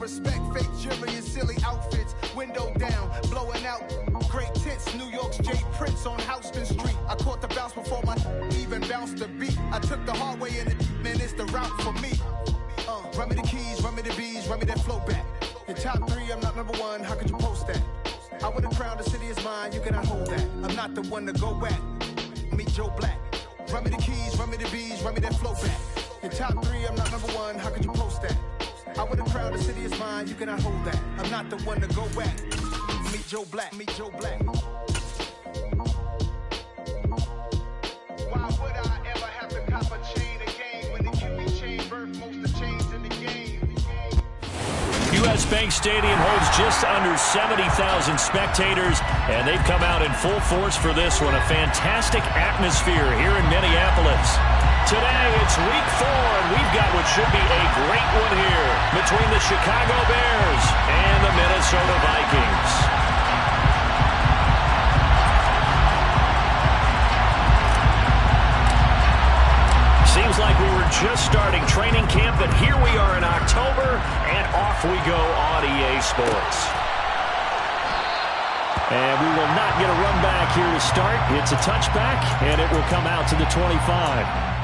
Respect fake jewelry and silly outfits, window down, blowing out great tits. New York's J. Prince on Houston Street. I caught the bounce before my even bounced the beat. I took the hard way in it, man, it's the route for me. Run me the keys, run me the bees, run me that flow back. In top 3, I'm not number 1, how could you post that? I would have crowned, the city is mine, you cannot hold that. I'm not the one to go back, meet Joe Black. Run me the keys, run me the bees, run me that flow back. In top 3, I'm not number 1, how could you post that? I would have crowned, the city is mine, you cannot hold that. I'm not the one to go back, meet Joe Black, meet Joe Black. Why would I ever have to cop a chain again when the QB chain birth most of chains in the game? U.S. Bank Stadium holds just under 70,000 spectators, and they've come out in full force for this one. A fantastic atmosphere here in Minneapolis. Today, it's week 4, and we've got what should be a great one here between the Chicago Bears and the Minnesota Vikings. Seems like we were just starting training camp, but here we are in October, and off we go on EA Sports. And we will not get a run back here to start. It's a touchback, and it will come out to the 25.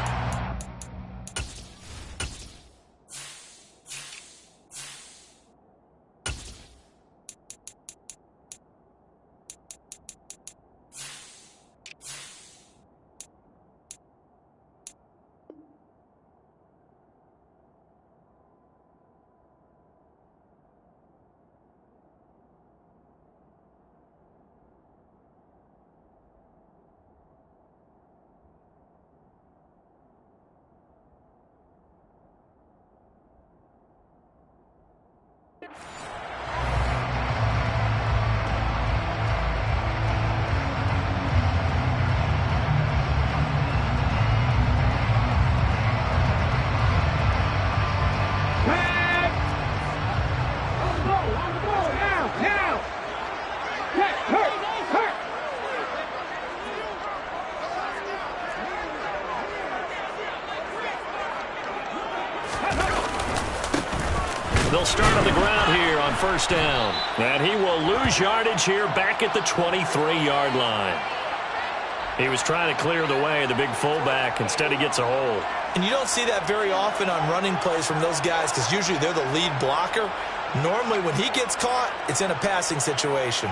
They'll start on the ground here on first down. And he will lose yardage here back at the 23-yard line. He was trying to clear the way, the big fullback. Instead, he gets a hold. And you don't see that very often on running plays from those guys because usually they're the lead blocker. Normally, when he gets caught, it's in a passing situation.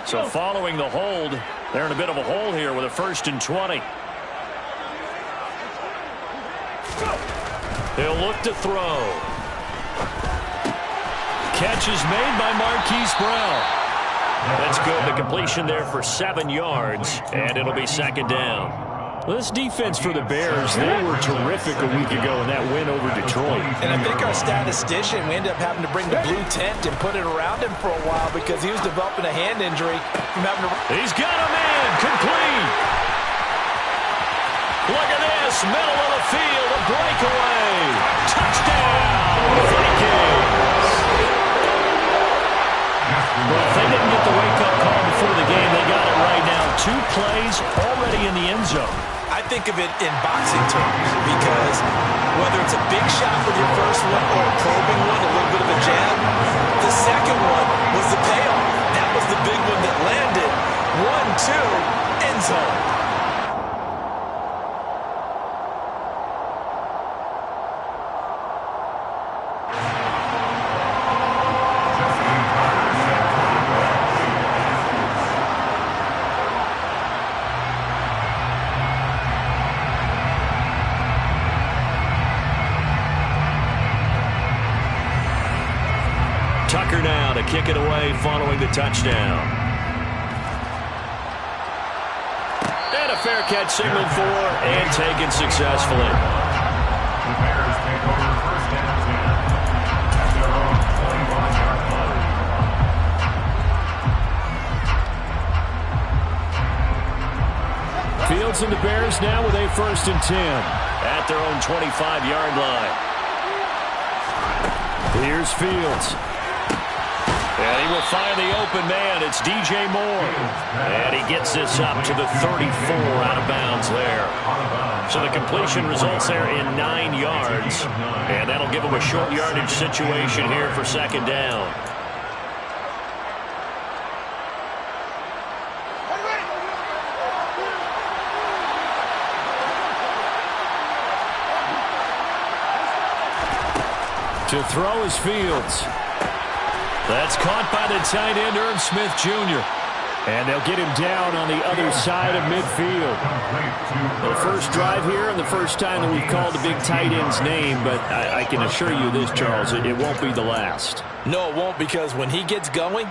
So following the hold, they're in a bit of a hole here with a 1st and 20. He'll look to throw. Catch is made by Marquise Brown. That's good. The completion there for 7 yards, and it'll be 2nd down. This defense for the Bears, they were terrific a week ago in that win over Detroit. And I think our statistician, we ended up having to bring the blue tent and put it around him for a while because he was developing a hand injury from having to... He's got a man, complete. Look at this, middle of the field, a breakaway. Touchdown, Vikings. Well, if they didn't get the wake-up call before the game, they got it right now. 2 plays already in the end zone. I think of it in boxing terms because whether it's a big shot with your first one or a probing one, a little bit of a jab, the second one was the payoff. That was the big one that landed. 1-2, end zone. to kick it away following the touchdown. And a fair catch signaled for and taken successfully. The Bears take over first and 10 at their own 21-yard line. Fields and the Bears now with a 1st and 10 at their own 25-yard line. Here's Fields. And he will find the open man. It's DJ Moore. And he gets this up to the 34 out of bounds there. So the completion results there in 9 yards. And that'll give him a short yardage situation here for 2nd down. To throw is Fields. That's caught by the tight end, Irv Smith Jr. And they'll get him down on the other side of midfield. The first drive here and the first time that we've called the big tight end's name, but I can assure you this, Charles, it won't be the last. No, it won't, because when he gets going,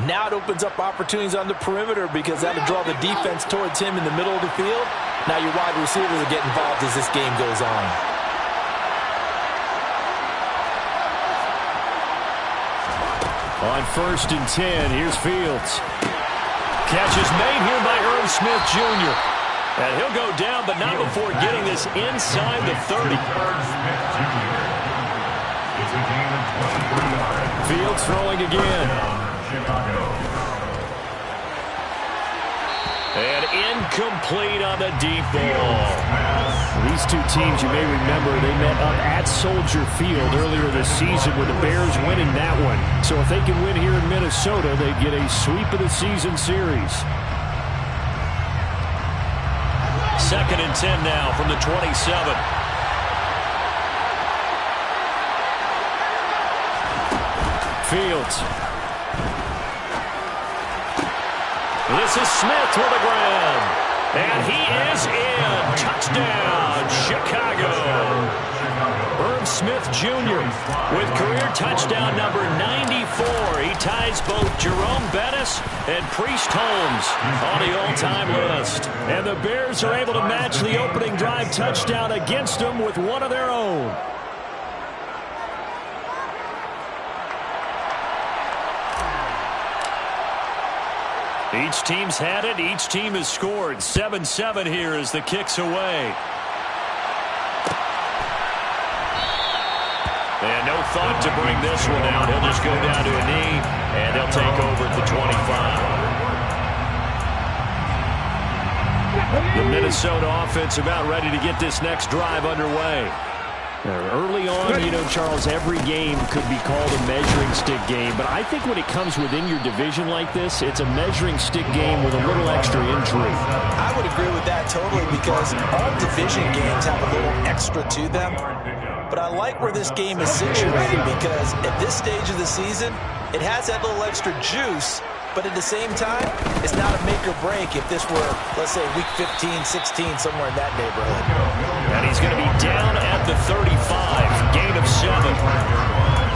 now it opens up opportunities on the perimeter because that'll draw the defense towards him in the middle of the field. Now your wide receivers will get involved as this game goes on. On 1st and 10, here's Fields. Catch is made here by Irv Smith Jr. And he'll go down, but not before getting this inside the 30. Fields throwing again. And incomplete on the deep ball. These two teams, you may remember, they met up at Soldier Field earlier this season with the Bears winning that one. So if they can win here in Minnesota, they get a sweep of the season series. 2nd and 10 now from the 27. Fields. This is Smith to the ground. And he is in. Touchdown, Chicago. Irv Smith Jr. with career touchdown number 94. He ties both Jerome Bettis and Priest Holmes on the all-time list. And the Bears are able to match the opening drive touchdown against them with one of their own. Each team's had it. Each team has scored. 7-7 here as the kick's away. And no thought to bring this one out. He'll just go down to a knee, and they'll take over at the 25. The Minnesota offense about ready to get this next drive underway. Early on, you know, Charles, every game could be called a measuring stick game. But I think when it comes within your division like this, it's a measuring stick game with a little extra intrigue. I would agree with that totally because all division games have a little extra to them. But I like where this game is situated because at this stage of the season, it has that little extra juice. But at the same time, it's not a make or break if this were, let's say, week 15, 16, somewhere in that neighborhood. And he's going to be down at the 35, gain of 7.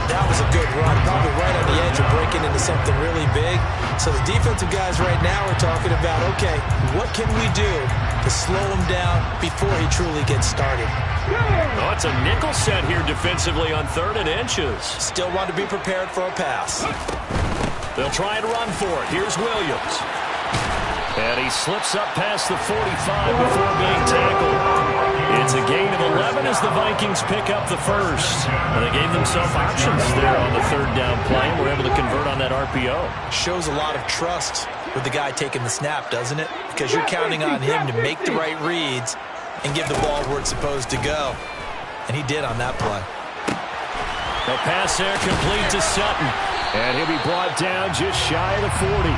That was a good run, probably right on the edge of breaking into something really big. So the defensive guys right now are talking about, okay, what can we do to slow him down before he truly gets started? Oh, it's a nickel set here defensively on 3rd and inches. Still want to be prepared for a pass. They'll try and run for it. Here's Williams. And he slips up past the 45 before being tackled. It's a gain of 11 as the Vikings pick up the first. And they gave themselves options there on the 3rd down play and were able to convert on that RPO. Shows a lot of trust with the guy taking the snap, doesn't it? Because you're counting on him to make the right reads and give the ball where it's supposed to go. And he did on that play. The pass there complete to Sutton. And he'll be brought down just shy of the 40.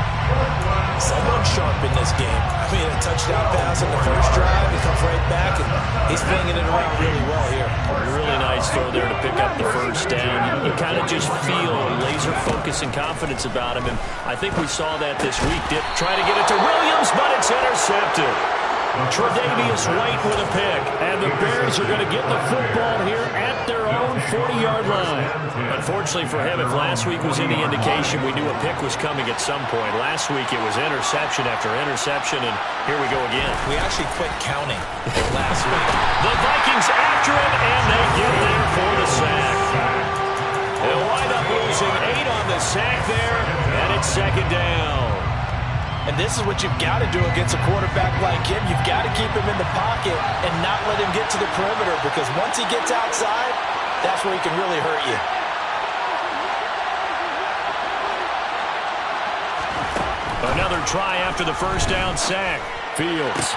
Someone sharp in this game. I mean, a touchdown pass on the first drive. He comes right back, and he's flinging it around really well here. Really nice throw there to pick up the first down. You kind of just feel laser focus and confidence about him, and I think we saw that this week. Try to get it to Williams, but it's intercepted. Tre'Davious White with a pick. And the Bears are going to get the football here at their own 40-yard line. Unfortunately for him, if last week was any indication, we knew a pick was coming at some point. Last week it was interception after interception, and here we go again. We actually quit counting last week. The Vikings after him, and they get there for the sack. They'll wind up losing 8 on the sack there, and it's second down. And this is what you've got to do against a quarterback like him. You've got to keep him in the pocket and not let him get to the perimeter, because once he gets outside, that's where he can really hurt you. Another try after the first down sack. Fields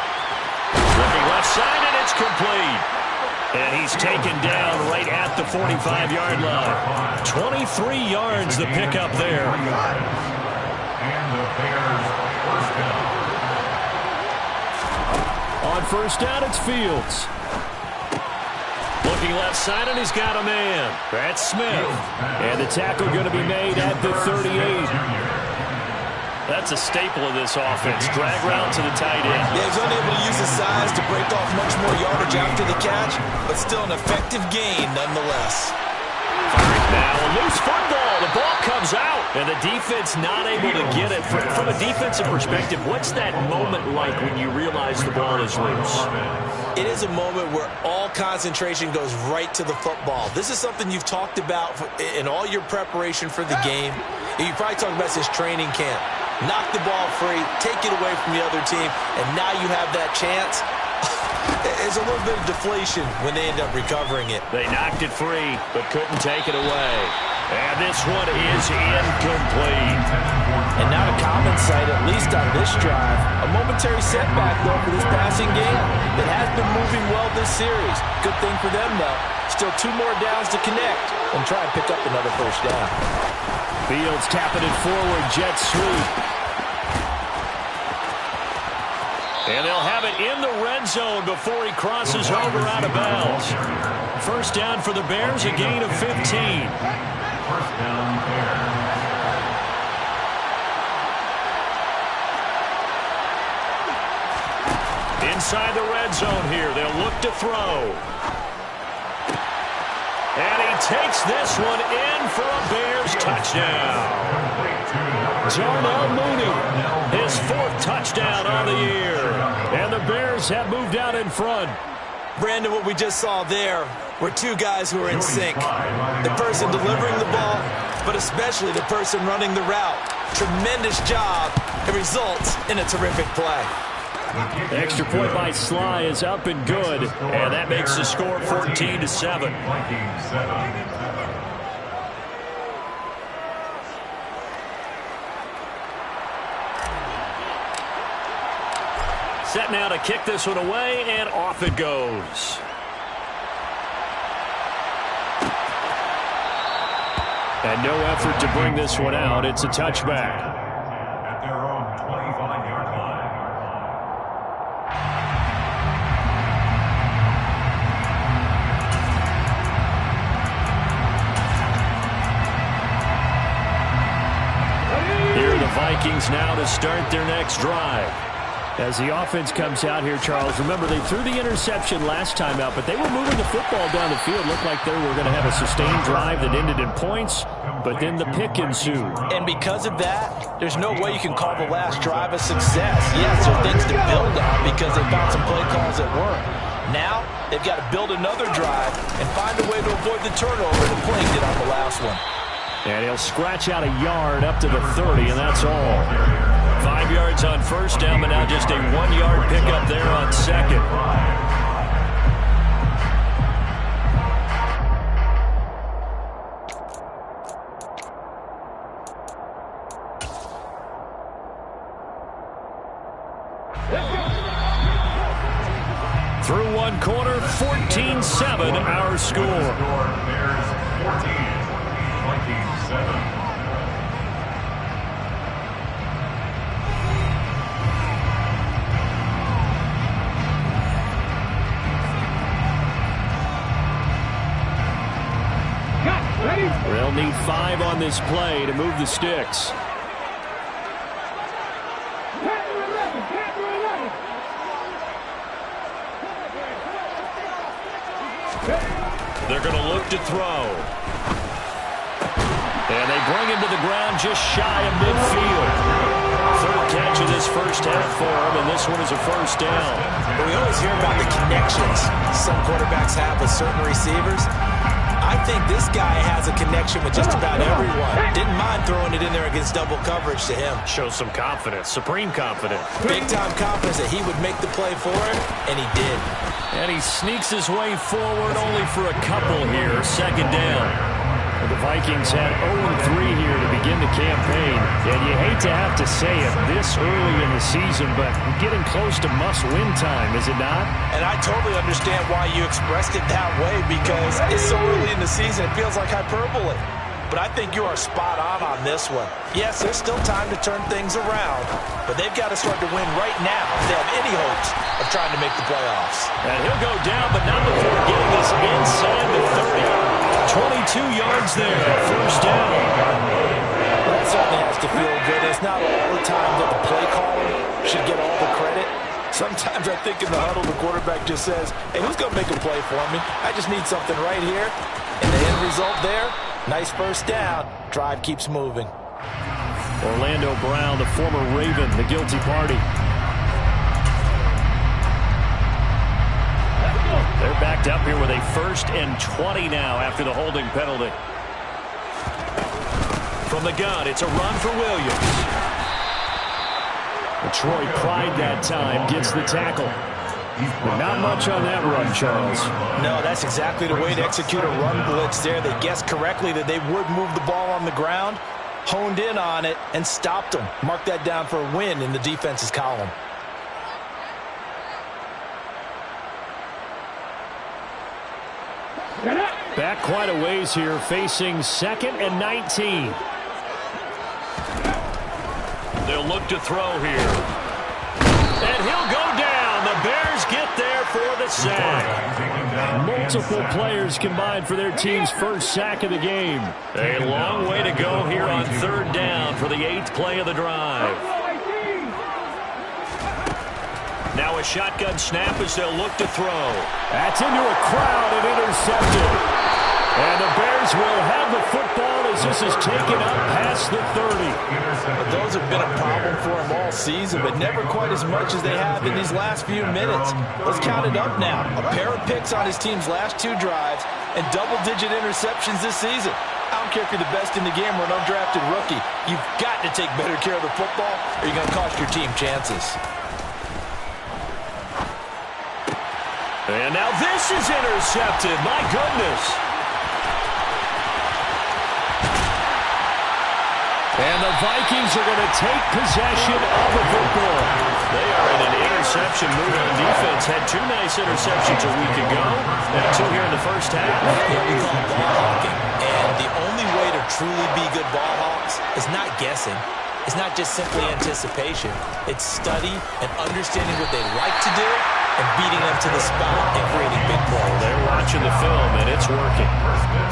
looking left side, and it's complete. And he's taken down right at the 45-yard line. 23 yards the pickup there. And the Bears first down. On first down, it's Fields. Looking left side, and he's got a man. That's Smith. And the tackle going to be made at the 38. That's a staple of this offense. Drag route to the tight end. Yeah, he's unable to use his size to break off much more yardage after the catch, but still an effective gain nonetheless. Now a loose football. The ball comes out, and the defense not able to get it. From a defensive perspective, what's that moment like when you realize the ball is loose? It is a moment where all concentration goes right to the football. This is something you've talked about in all your preparation for the game. You probably talked about this training camp. Knock the ball free, take it away from the other team, and now you have that chance. There's a little bit of deflation when they end up recovering it. They knocked it free, but couldn't take it away. And this one is incomplete. And not a common sight, at least on this drive. A momentary setback, though, for this passing game. It has been moving well this series. Good thing for them, though. Still 2 more downs to connect and try and pick up another first down. Fields tapping it forward, jet sweep. And they'll have it in the red zone before he crosses over out of bounds. First down for the Bears, a gain of 15. First down, Bears. Inside the red zone here, they'll look to throw. And he takes this one in for a Bears touchdown. Darnell Mooney, his 4th touchdown on the year. And the Bears have moved out in front. Brandon, what we just saw there were 2 guys who are in sync. The person delivering the ball, but especially the person running the route. Tremendous job. It results in a terrific play. The extra point by Sly is up and good, and that makes the score 14-7. Set now to kick this one away, and off it goes. And no effort to bring this one out. It's a touchback. At their own 25-yard line. Here are the Vikings now to start their next drive. As the offense comes out here, Charles, remember they threw the interception last time out, but they were moving the football down the field. Looked like they were going to have a sustained drive that ended in points, but then the pick ensued. And because of that, there's no way you can call the last drive a success. Yes, there are things to build on because they found some play calls that work. Now, they've got to build another drive and find a way to avoid the turnover that plagued it on the last one. And he'll scratch out a yard up to the 30, and that's all. 5 yards on first down, but now just a 1-yard pickup there on second. Through one quarter, 14-7 our score. Bears 14, Vikings 7. They'll need 5 on this play to move the sticks. They're going to look to throw. And they bring him to the ground just shy of midfield. Third catch of this first half for him, and this one is a first down. We always hear about the connections some quarterbacks have with certain receivers. I think this guy has a connection with just about everyone. Didn't mind throwing it in there against double coverage to him. Shows some confidence, supreme confidence. Big-time confidence that he would make the play for him, and he did. And he sneaks his way forward only for a couple here. Second down. The Vikings had 0-3 here to begin the campaign. And you hate to have to say it this early in the season, but getting close to must-win time, is it not? And I totally understand why you expressed it that way, because it's so early in the season, it feels like hyperbole. But I think you are spot on this one. Yes, there's still time to turn things around, but they've got to start to win right now if they have any hopes of trying to make the playoffs. And he'll go down, but not before getting this inside the 30. 22 yards there, first down. That certainly has to feel good. It's not all the time that the play caller should get all the credit. Sometimes I think in the huddle, the quarterback just says, hey, who's going to make a play for me? I just need something right here. And the end result there, nice first down. Drive keeps moving. Orlando Brown, the former Raven, the guilty party. They're backed up here with a 1st and 20 now after the holding penalty. From the gun, it's a run for Williams. Detroit pride that time, gets the tackle. But not much on that run, Charles. No, that's exactly the way to execute a run blitz there. They guessed correctly that they would move the ball on the ground, honed in on it, and stopped them. Mark that down for a win in the defense's column. Back quite a ways here, facing 2nd and 19. They'll look to throw here. And he'll go down. The Bears get there for the sack. Multiple players combined for their team's first sack of the game. A long way to go here on 3rd down for the 8th play of the drive. Now a shotgun snap as they'll look to throw. That's into a crowd and intercepted. And the Bears will have the football as this is taken up past the 30. But those have been a problem for him all season, but never quite as much as they have in these last few minutes. Let's count it up now. A pair of picks on his team's last 2 drives and double-digit interceptions this season. I don't care if you're the best in the game or an undrafted rookie. You've got to take better care of the football or you're going to cost your team chances. And now this is intercepted. My goodness. And the Vikings are going to take possession of the football. They are in an interception mood on defense. Had 2 nice interceptions a week ago. And 2 here in the first half. What we call ball hawking. And the only way to truly be good ball hawks is not guessing. It's not just simply anticipation. It's study and understanding what they like to do and beating them to the spot and creating big plays. They're watching the film, and it's working.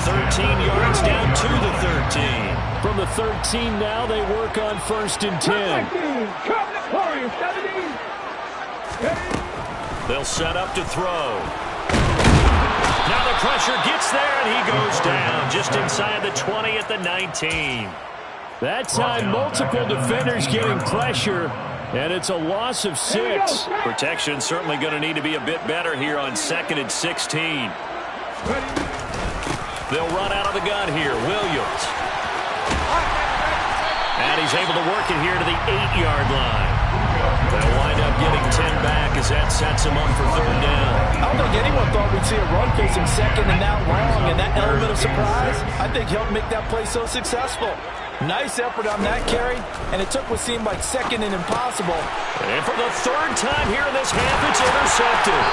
13 yards down to the 13. From the 13 now, they work on 1st and 10. They'll set up to throw. Now the pressure gets there, and he goes down just inside the 20 at the 19. That time, multiple defenders getting pressure, and it's a loss of 6. Protection certainly going to need to be a bit better here on 2nd and 16. They'll run out of the gun here. Williams. And he's able to work it here to the 8-yard line. They'll wind up getting 10 back as that sets him up for 3rd down. I don't think anyone thought we'd see a run facing 2nd and that long, and that element of surprise, I think helped make that play so successful. Nice effort on that carry, and it took what seemed like 2nd and impossible. And for the 3rd time here in this half, it's intercepted.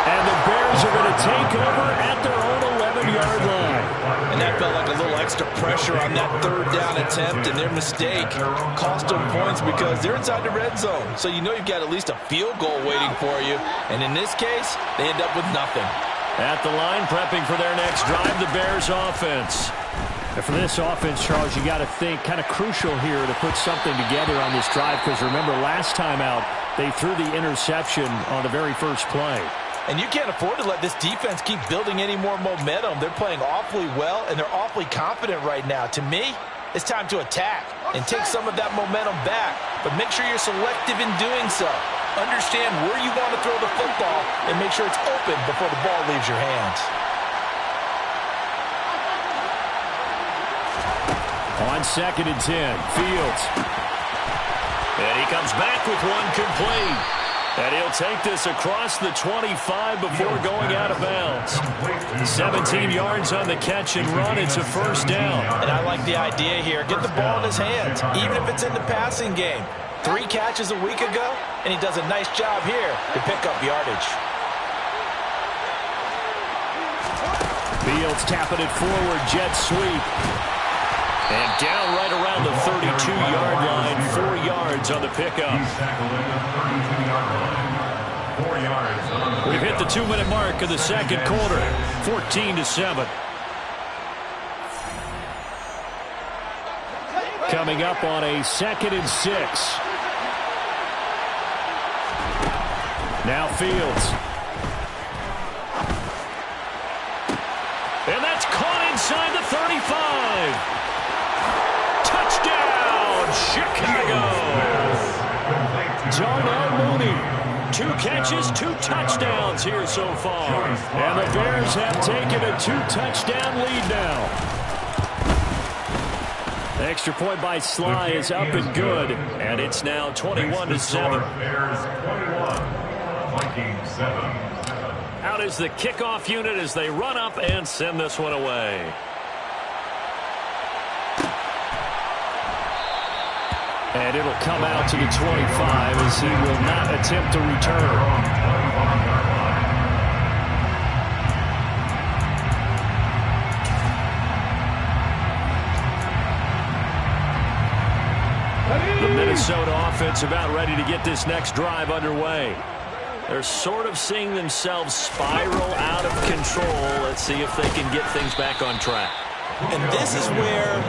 And the Bears are going to take over at their own 11-yard line. And that felt like a little extra pressure on that 3rd down attempt, and their mistake cost them points because they're inside the red zone. So you know you've got at least a field goal waiting for you. And in this case, they end up with nothing. At the line, prepping for their next drive, the Bears offense. And for this offense, Charles, you got to think kind of crucial here to put something together on this drive because remember last time out, they threw the interception on the very first play. And you can't afford to let this defense keep building any more momentum. They're playing awfully well, and they're awfully confident right now. To me, it's time to attack and take some of that momentum back. But make sure you're selective in doing so. Understand where you want to throw the football and make sure it's open before the ball leaves your hands. On 2nd and 10, Fields. And he comes back with one complete. And he'll take this across the 25 before going out of bounds. 17 yards on the catch and run. It's a first down. And I like the idea here. Get the ball in his hands, even if it's in the passing game. 3 catches a week ago, and he does a nice job here to pick up yardage. Fields tapping it forward, jet sweep. And down right around the 32-yard line, 4 yards on the pickup. We've hit the 2-minute mark of the second quarter, 14-7. Coming up on a 2nd and 6. Now Fields. And that's caught inside the 35. Touchdown, Chicago! Darnell Mooney, 2 catches, 2 touchdowns here so far. And the Bears have taken a 2-touchdown lead now. The extra point by Sly is up and good, and it's now 21-7. Out is the kickoff unit as they run up and send this one away. And it'll come out to the 25 as he will not attempt to return. The Minnesota offense about ready to get this next drive underway. They're sort of seeing themselves spiral out of control. Let's see if they can get things back on track. And this is where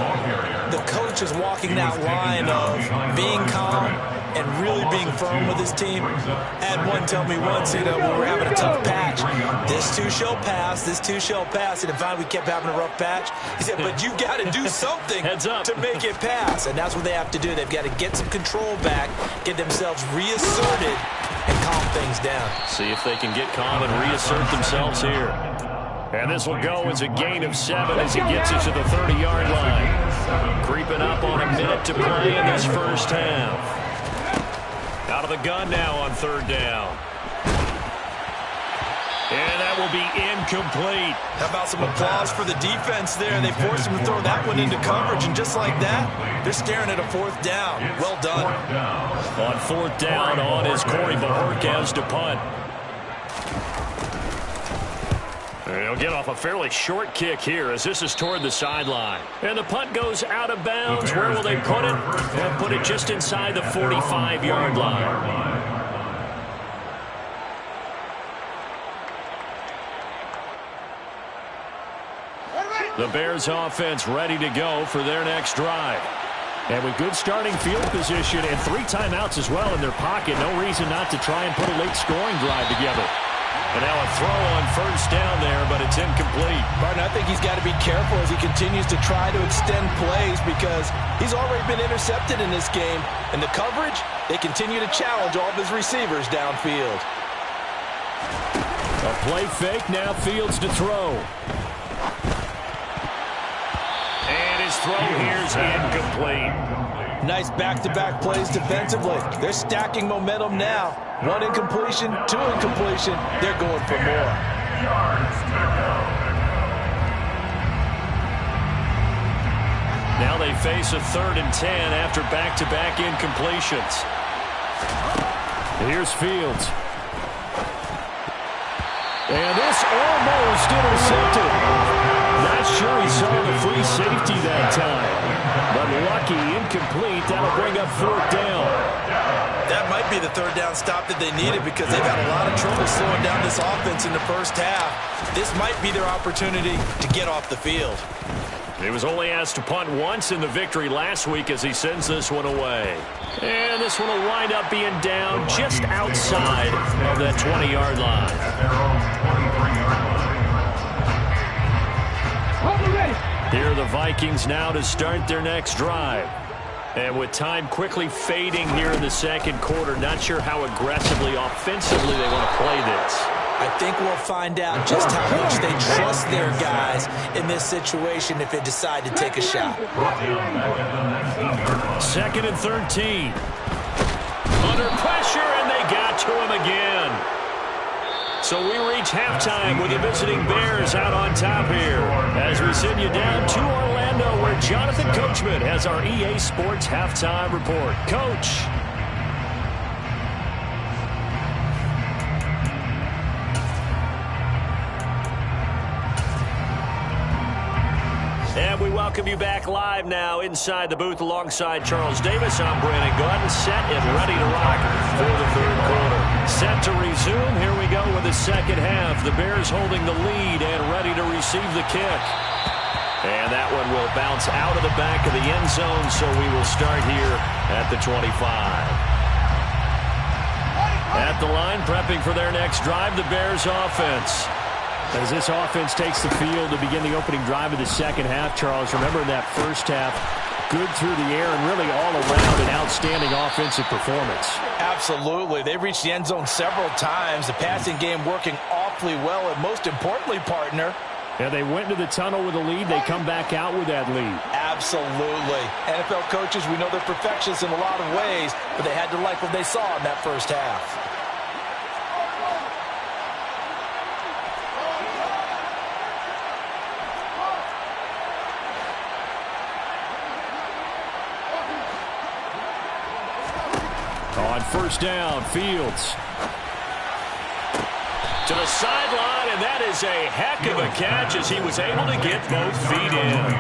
the coach is walking that line of being calm and really being firm with his team. I had one tell me once, when we were having a tough patch, this too shall pass, this too shall pass. And finally we kept having a rough patch. He said, but you got to do something to make it pass. And that's what they have to do. They've got to get some control back, get themselves reasserted, and calm things down. See if they can get calm and reassert themselves here. And this will go as a gain of 7 as he gets it to the 30-yard line. Creeping up on a minute to play in this first half. Out of the gun now on 3rd down. And that will be incomplete. How about some applause for the defense there? They forced him to throw that one into coverage, and just like that, they're staring at a 4th down. Well done. On 4th down on is Corey Bojorquez to punt. He'll get off a fairly short kick here as this is toward the sideline. And the punt goes out of bounds. Where will they put it? They'll put it just inside the 45-yard line. The Bears offense ready to go for their next drive. And with good starting field position and 3 timeouts as well in their pocket, no reason not to try and put a late scoring drive together. And now a throw on 1st down there, but it's incomplete. Martin, I think he's got to be careful as he continues to try to extend plays because he's already been intercepted in this game. And the coverage, they continue to challenge all of his receivers downfield. A play fake, now Fields to throw. And his throw here's incomplete. Nice back-to-back plays defensively. They're stacking momentum now. 1 incompletion, 2 incompletion. They're going for more. Now they face a 3rd and 10 after back-to-back incompletions. Here's Fields. And this almost intercepted. Not sure he saw the free safety that time. But lucky, incomplete. That'll bring up 4th down. That might be the 3rd down stop that they needed because they've had a lot of trouble slowing down this offense in the first half. This might be their opportunity to get off the field. He was only asked to punt once in the victory last week as he sends this one away. And this one will wind up being down just outside of that 20-yard line. At their own 23-yard line. Here are the Vikings now to start their next drive. And with time quickly fading here in the second quarter, not sure how aggressively, offensively they want to play this. I think we'll find out just how much they trust their guys in this situation if they decide to take a shot. Second and 13. Under pressure, and they got to him again. So we reach halftime with the visiting Bears out on top here as we send you down to Orlando where Jonathan Coachman has our EA Sports Halftime Report. Coach. And we welcome you back live now inside the booth alongside Charles Davis. I'm Brandon Gordon, set and ready to rock for the third quarter. Set to resume. Here we go with the second half. The Bears holding the lead and ready to receive the kick. And that one will bounce out of the back of the end zone, so we will start here at the 25. At the line, prepping for their next drive, the Bears offense. As this offense takes the field to begin the opening drive of the second half, Charles, remember in that first half, good through the air and really all around an outstanding offensive performance. Absolutely. They reached the end zone several times. The passing game working awfully well, and most importantly, partner, yeah, they went into the tunnel with a lead. They come back out with that lead. Absolutely. NFL coaches, we know they're perfectionists in a lot of ways, but they had to like what they saw in that first half. On first down, Fields to the sideline, and that is a heck of a catch as he was able to get both feet in.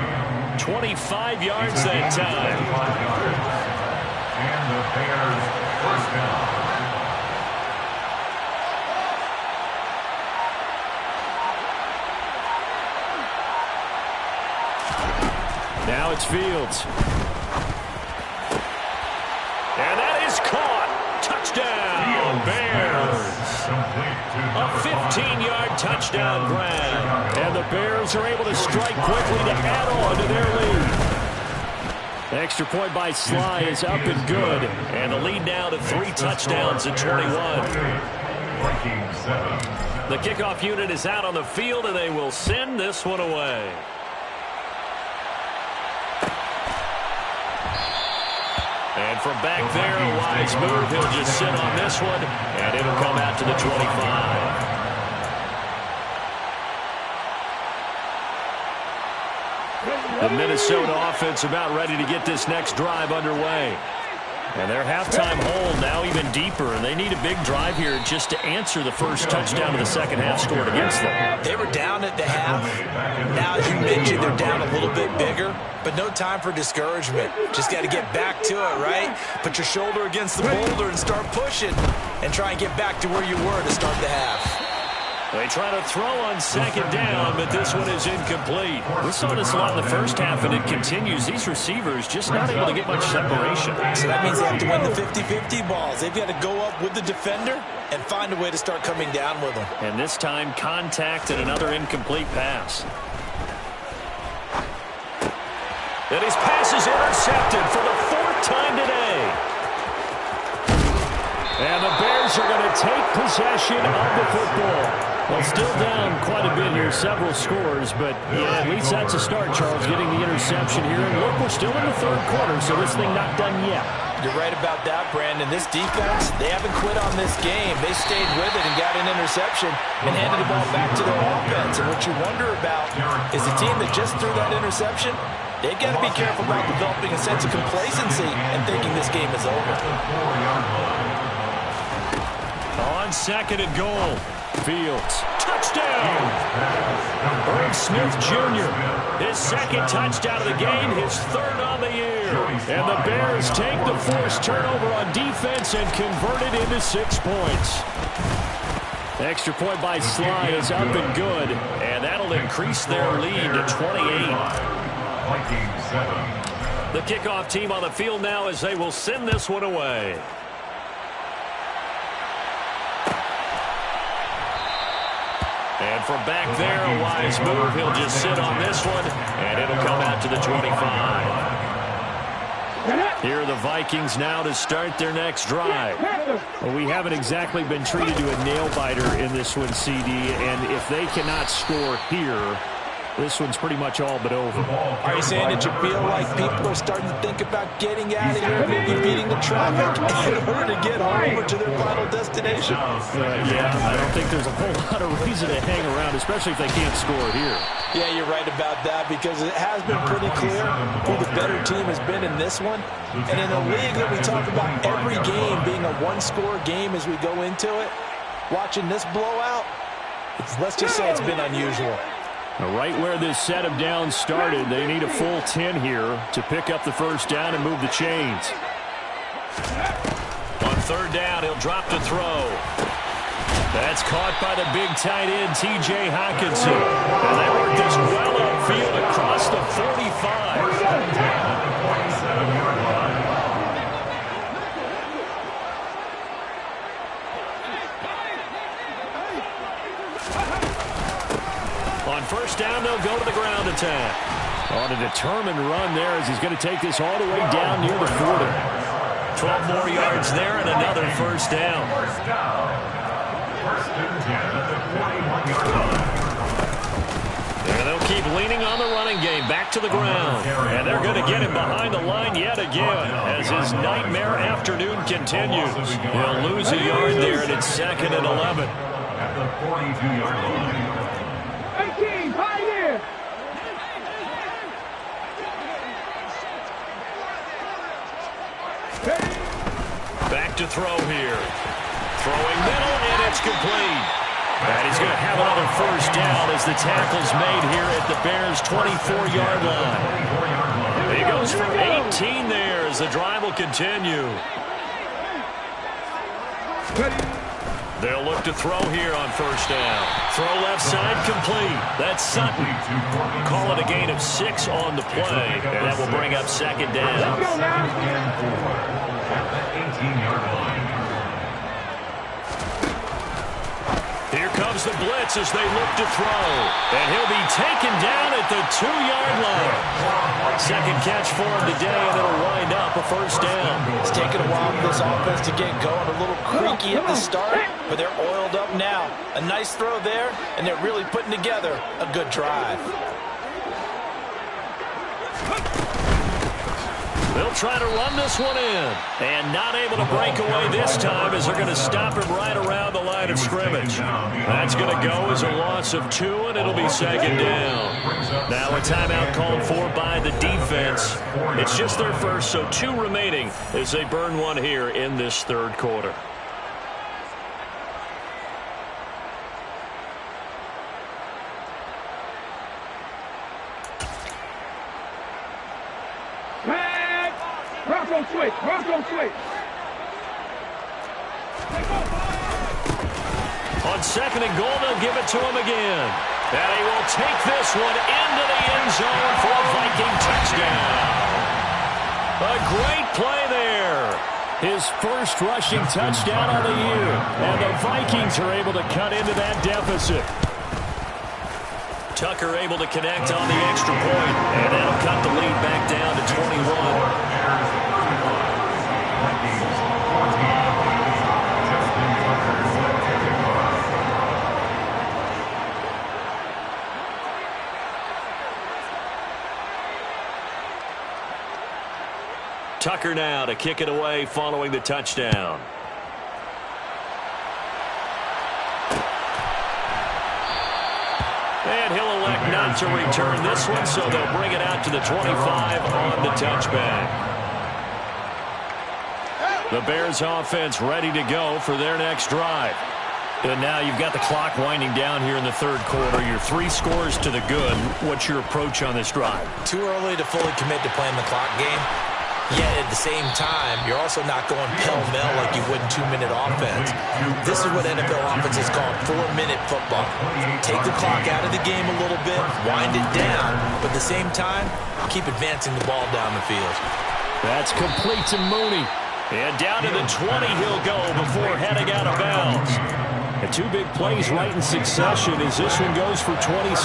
25 yards that time. And the Bears first down. Now it's Fields. And that is caught. Touchdown, Bears. A 15-yard touchdown grab. And the Bears are able to strike quickly to add on to their lead. Extra point by Sly is up and good. And the lead now to 3 touchdowns at 21. The kickoff unit is out on the field, and they will send this one away. And from back there, a wise move. He'll just sit on this one, and it'll come out to the 25. The Minnesota offense about ready to get this next drive underway. And their halftime hole now even deeper, and they need a big drive here just to answer the first touchdown of the second half scored against them. They were down at the half. Now, as you mentioned, they're down a little bit bigger, but no time for discouragement. Just got to get back to it, right? Put your shoulder against the boulder and start pushing and try and get back to where you were to start the half. They try to throw on second down, but this one is incomplete. We saw this a lot in the first half, and it continues. These receivers just not able to get much separation. So that means they have to win the 50-50 balls. They've got to go up with the defender and find a way to start coming down with them. And this time, contact and another incomplete pass. And his pass is intercepted for the 4th time today. And the Bears are going to take possession of the football. Well, still down quite a bit here, several scores, but yeah, at least that's a start, Charles, getting the interception here. And look, we're still in the third quarter, so this thing not done yet. You're right about that, Brandon. This defense, they haven't quit on this game. They stayed with it and got an interception and handed the ball back to their offense. And what you wonder about is the team that just threw that interception, they've got to be careful about developing a sense of complacency and thinking this game is over. On second and goal, Fields. Touchdown! Irv Smith Jr., his second touchdown of the game, his 3rd on the year. And the Bears take the forced turnover on defense and convert it into 6 points. Extra point by Sly is up and good, and that'll increase their lead to 28. Vikings 7. The kickoff team on the field now as they will send this one away. And from back there, a wise move. He'll just sit on this one, and it'll come out to the 25. Here are the Vikings now to start their next drive. Well, we haven't exactly been treated to a nail-biter in this one, CD, and if they cannot score here, this one's pretty much all but over. Are you saying that you feel like people are starting to think about getting out of here, maybe beating the traffic in order to get home or to their final destination? Yeah, I don't think there's a whole lot of reason to hang around, especially if they can't score here. Yeah, you're right about that because it has been pretty clear who the better team has been in this one. And in a league that we talk about every game being a one-score game as we go into it, watching this blowout, let's just say it's been unusual. Right where this set of downs started, they need a full 10 here to pick up the first down and move the chains. On third down, he'll drop to throw. That's caught by the big tight end, T.J. Hockenson. And they work this well upfield across the 45. On first down, they'll go to the ground attack. On a determined run there as he's going to take this all the way down near the 40. 12 more yards there and another first down. First and 10 at the 41-yard line. And they'll keep leaning on the running game back to the ground. And they're going to get him behind the line yet again as his nightmare afternoon continues. He'll lose a yard there, and it's 2nd and 11. At the 42-yard line. Back to throw here. Throwing middle, and it's complete. And he's going to have another first down as the tackle's made here at the Bears' 24-yard line. He goes for 18 there as the drive will continue. They'll look to throw here on first down. Throw left side complete. That's Sutton. Call it a gain of 6 on the play, and that will bring up 2nd down. At the 18-yard line. Here comes the blitz as they look to throw. And he'll be taken down at the 2-yard line. Second catch for him today, and it'll wind up a first down. It's taken a while for this offense to get going. A little creaky at the start, but they're oiled up now. A nice throw there, and they're really putting together a good drive. They'll try to run this one in. And not able to break away this time as they're going to stop him right around the line of scrimmage. That's going to go as a loss of 2, and it'll be 2nd down. Now a timeout called for by the defense. It's just their first, so 2 remaining as they burn one here in this third quarter. Switch. On 2nd and goal, they'll give it to him again. And he will take this one into the end zone for a Viking touchdown. A great play there. His first rushing touchdown of the year. And the Vikings are able to cut into that deficit. Tucker able to connect on the extra point. And that'll cut the lead back down to 21. Tucker now to kick it away following the touchdown. And he'll elect not to return this one, so they'll bring it out to the 25 on the touchback. The Bears offense ready to go for their next drive. And now you've got the clock winding down here in the third quarter. You're 3 scores to the good. What's your approach on this drive? Too early to fully commit to playing the clock game. Yet at the same time, you're also not going pell-mell like you would in 2-minute offense. This is what NFL offenses call 4-minute football. Take the clock out of the game a little bit, wind it down, but at the same time, keep advancing the ball down the field. That's complete to Mooney. And down to the 20 he'll go before heading out of bounds. And 2 big plays right in succession as this one goes for 27.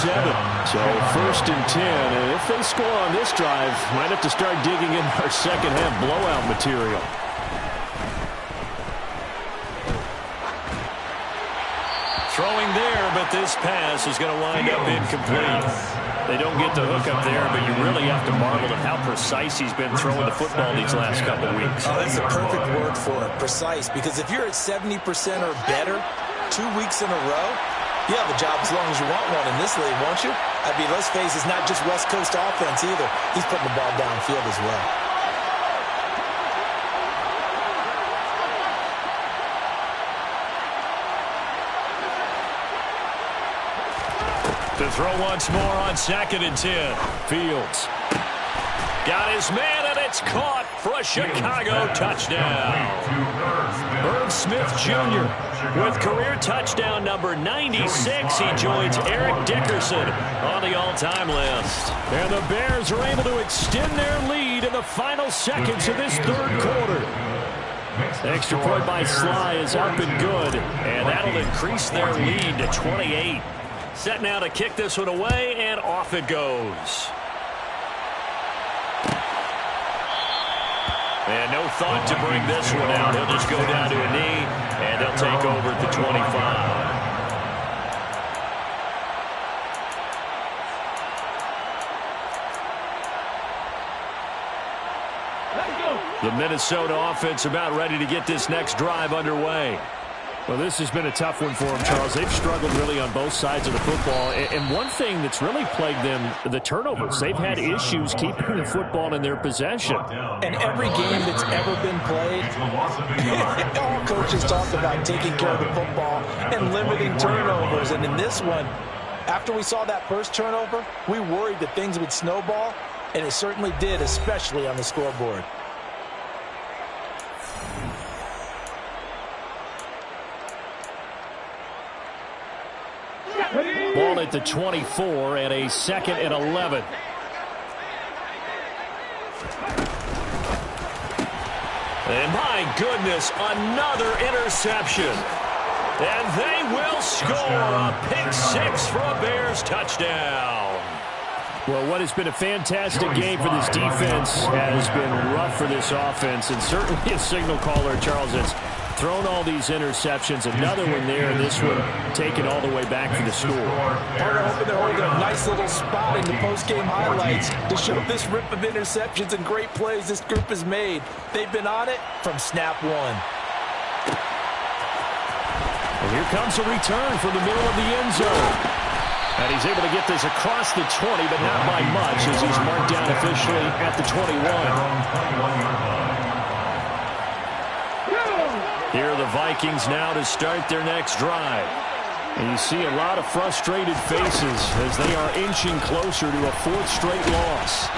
So 1st and 10. And if they score on this drive, might have to start digging in our second half blowout material. Throwing there, but this pass is going to wind up incomplete. They don't get the hook up there, but you really have to marvel at how precise he's been throwing the football these last couple weeks. Oh, that's the perfect word for it, precise. Because if you're at 70% or better 2 weeks in a row, you have a job as long as you want one in this league, won't you? I mean, let's face it, it's not just West Coast offense either. He's putting the ball downfield as well. To throw once more on 2nd and 10. Fields got his man, and it's caught for a Chicago touchdown. Irv Smith Jr. with career touchdown number 96. He joins Eric Dickerson on the all-time list. And the Bears are able to extend their lead in the final seconds of this 3rd quarter. The extra point by Sly is up and good, and that'll increase their lead to 28. Set now to kick this one away, and off it goes. And no thought to bring this one out. He'll just go down to a knee, and they'll take over at the 25. The Minnesota offense about ready to get this next drive underway. Well, this has been a tough one for them, Charles. They've struggled really on both sides of the football. And one thing that's really plagued them, the turnovers. They've had issues keeping the football in their possession. And every game that's ever been played, all coaches talk about taking care of the football and limiting turnovers. And in this one, after we saw that first turnover, we worried that things would snowball, and it certainly did, especially on the scoreboard. Ball at the 24 and a 2nd and 11. And my goodness, another interception. And they will score a pick 6 for a Bears touchdown. Well, what has been a fantastic game for this defense has been rough for this offense, and certainly a signal caller, Charles, that's thrown all these interceptions. Another one there, and this one taken all the way back for the score. They're hoping they're holding a nice little spot in the post-game highlights to show this rip of interceptions and great plays this group has made. They've been on it from snap one. And here comes a return from the middle of the end zone. And he's able to get this across the 20, but not by much, as he's marked down officially at the 21. Here are the Vikings now to start their next drive. And you see a lot of frustrated faces as they are inching closer to a 4th straight loss.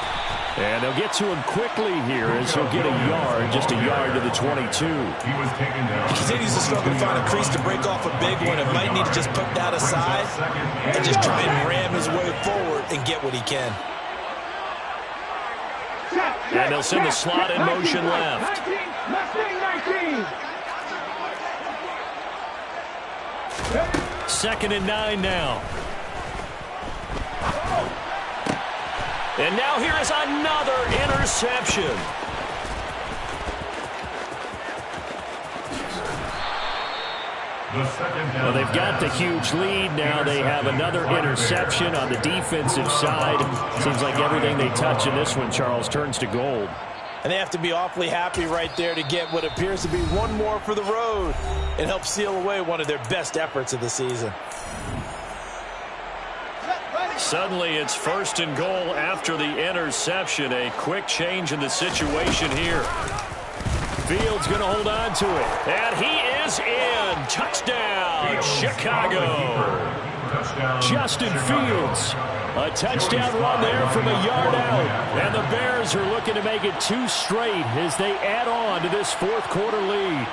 And they'll get to him quickly here as he'll get a yard, just a yard to the 22. He continues to struggle to find a crease to break off a big one. It might need to just put that aside and just try and ram his way forward and get what he can. And they'll send the slot in motion left. 2nd and 9 now. And now here is another interception. Well, they've got the huge lead. Now they have another interception on the defensive side. Seems like everything they touch in this one, Charles, turns to gold. And they have to be awfully happy right there to get what appears to be one more for the road and help seal away one of their best efforts of the season. Suddenly it's 1st and goal after the interception. A quick change in the situation here. Fields going to hold on to it. And he is in. Touchdown, Chicago. Justin Fields. A touchdown run there from a yard out. And the Bears are looking to make it 2 straight as they add on to this fourth quarter lead.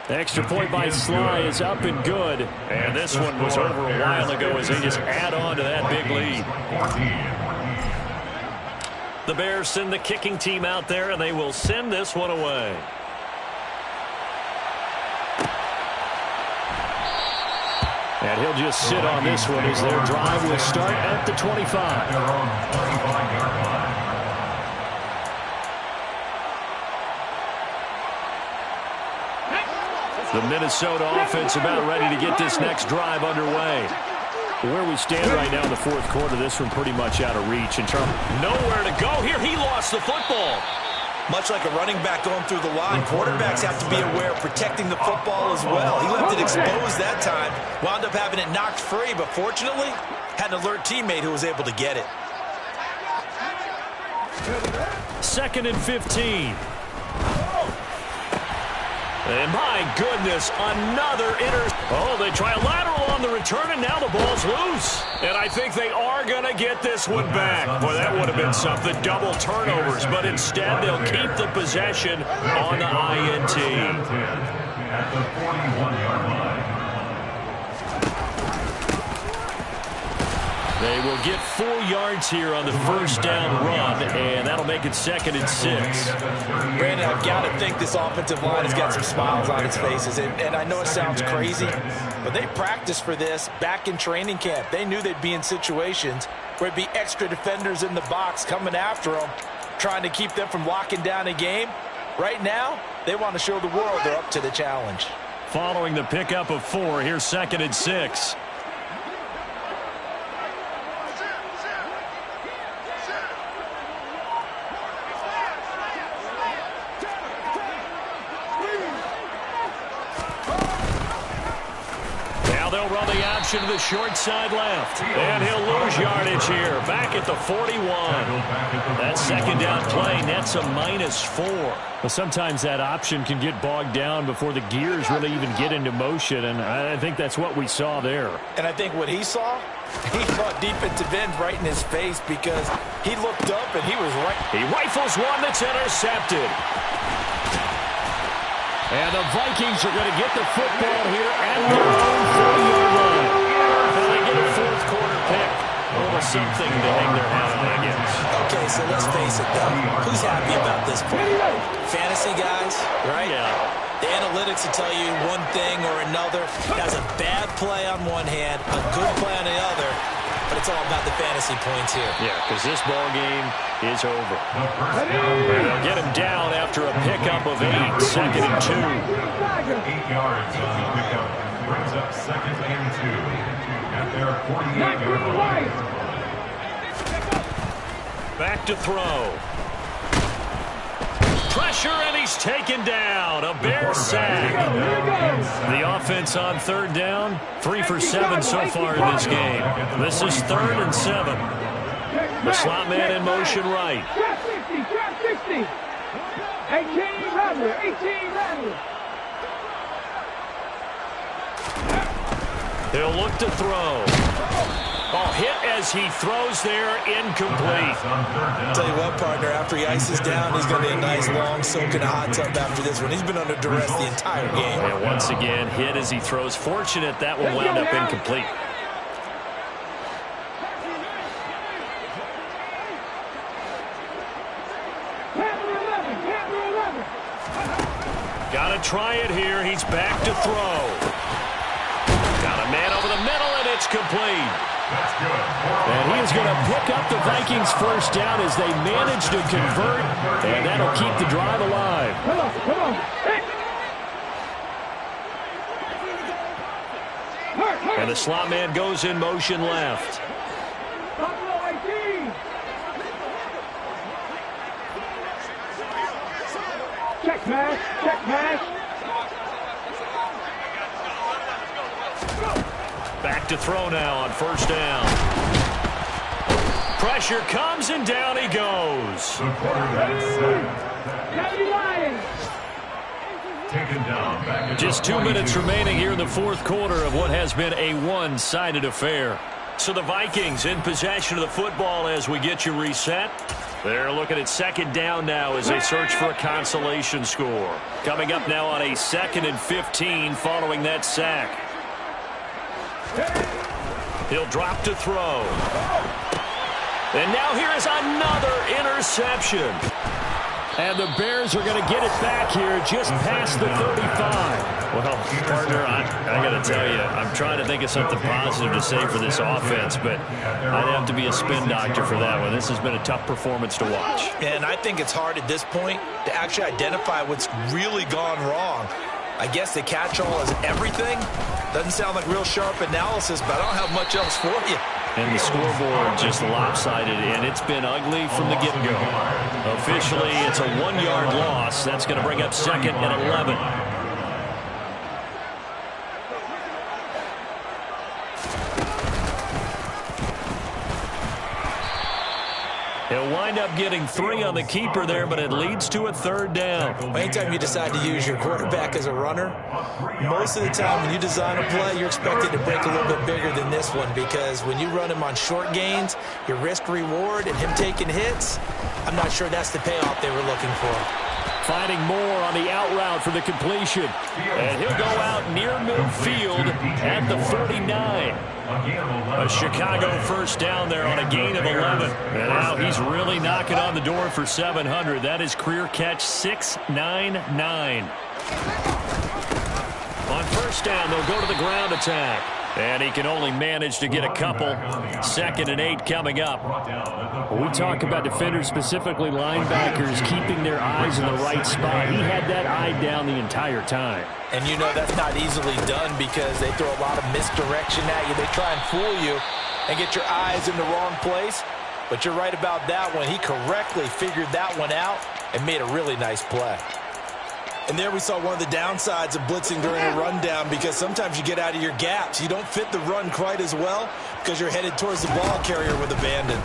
The extra point by Sly is up and good. And this one was over a while ago as they just add on to that big lead. The Bears send the kicking team out there, and they will send this one away. And he'll just sit on this one as their drive will start at the 25. The Minnesota offense about ready to get this next drive underway. Where we stand right now in the fourth quarter, this one pretty much out of reach. In terms nowhere to go here. He lost the football. Much like a running back going through the line, quarterbacks have to be aware of protecting the football as well. He left it exposed that time, wound up having it knocked free, but fortunately, had an alert teammate who was able to get it. 2nd and 15. And my goodness, another Oh, they try a lateral on the return, and now the ball's loose. And I think they are going to get this one back. Boy, that would have been something. Double turnovers, but instead they'll keep the possession on the INT. At the 41-yard line. They will get 4 yards here on the first down run, and that'll make it 2nd and 6. Brandon, I've got to think this offensive line has got some smiles on its faces. And I know it sounds crazy, but they practiced for this back in training camp. They knew they'd be in situations where it'd be extra defenders in the box coming after them, trying to keep them from locking down a game. Right now, they want to show the world they're up to the challenge. Following the pickup of 4, here's 2nd and 6. They'll run the option to the short side left. And he'll lose yardage here. Back at the 41. That second down play nets a -4. But sometimes that option can get bogged down before the gears really even get into motion. And I think that's what we saw there. And I think what he saw, he thought defensive end right in his face because he looked up and he was right. He rifles one that's intercepted. And the Vikings are going to get the football here at their own 40-yard line. And they get a fourth quarter pick. Well, something to hang their hat on, I guess. Okay, so let's face it, though. Who's happy about this play? Fantasy guys, right? Yeah. The analytics will tell you one thing or another. That's a bad play on one hand, a good play on the other. But it's all about the fantasy points here. Yeah, because this ball game is over. They'll get him down after a pickup of 8, 2nd and 2. 8 yards on the pickup brings up 2nd and 2 at their 48-yard line. Back to throw. Pressure, and he's taken down. A Bear sack. The offense on 3rd down, 3 for 7 so far in this game. This is 3rd and 7. The slot man in motion right. 60. 18 Rattler. He'll look to throw. Oh, hit as he throws there, incomplete. Tell you what, partner, after he ices down, he's going to be a nice long soak in a hot tub after this one. He's been under duress the entire game. And once again, hit as he throws. Fortunate that one wound up incomplete. Got to try it here. He's back to throw. Got a man over the middle, and it's complete. And he is going to pick up the Vikings first down as they manage to convert, and that'll keep the drive alive. Come on. And the slot man goes in motion left. Check pass. Back to throw now on first down. Pressure comes, and down he goes. The quarterback sack. Lions. Taken down back at Just the 2 minutes 42. remaining here in the fourth quarter of what has been a one-sided affair. So the Vikings in possession of the football as we get you reset. They're looking at second down now as they search for a consolation score. Coming up now on a 2nd and 15 following that sack. He'll drop to throw. And now here is another interception. And the Bears are going to get it back here just past the 35. Well, partner, I got to tell you, I'm trying to think of something positive to say for this offense, but I'd have to be a spin doctor for that one. This has been a tough performance to watch. And I think it's hard at this point to actually identify what's really gone wrong. I guess the catch-all is everything. Doesn't sound like real sharp analysis, but I don't have much else for you. And the scoreboard just lopsided, and it's been ugly from the get-go. Officially, it's a 1-yard loss. That's going to bring up 2nd and 11. He'll wind up getting 3 on the keeper there, but it leads to a 3rd down. Anytime you decide to use your quarterback as a runner, most of the time when you design a play, you're expected to break a little bit bigger than this one, because when you run him on short gains, your risk-reward and him taking hits, I'm not sure that's the payoff they were looking for. Finding more on the out route for the completion. And he'll go out near midfield at the 49. A Chicago first down there on a gain of 11. And now he's really knocking on the door for 700. That is career catch 699. On first down, they'll go to the ground attack. And he can only manage to get a couple. 2nd and 8 coming up. We talk about defenders, specifically linebackers, keeping their eyes in the right spot. He had that eye down the entire time. And you know that's not easily done because they throw a lot of misdirection at you. They try and fool you and get your eyes in the wrong place. But you're right about that one. He correctly figured that one out and made a really nice play. And there we saw one of the downsides of blitzing during a rundown, because sometimes you get out of your gaps. You don't fit the run quite as well because you're headed towards the ball carrier with abandon.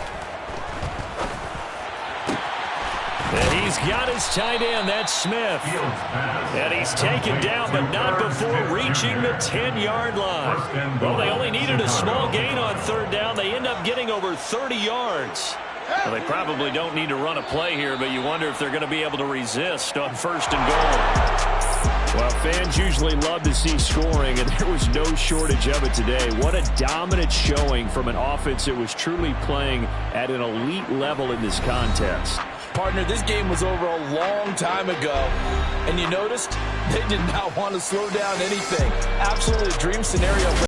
And he's got his tight end. That's Smith. And he's taken down, but not before reaching the 10-yard line. Well, they only needed a small gain on 3rd down. They end up getting over 30 yards. Well, they probably don't need to run a play here, but you wonder if they're going to be able to resist on 1st and goal. Well, fans usually love to see scoring, and there was no shortage of it today. What a dominant showing from an offense that was truly playing at an elite level in this contest. Partner, this game was over a long time ago, and you noticed they did not want to slow down anything. Absolutely a dream scenario.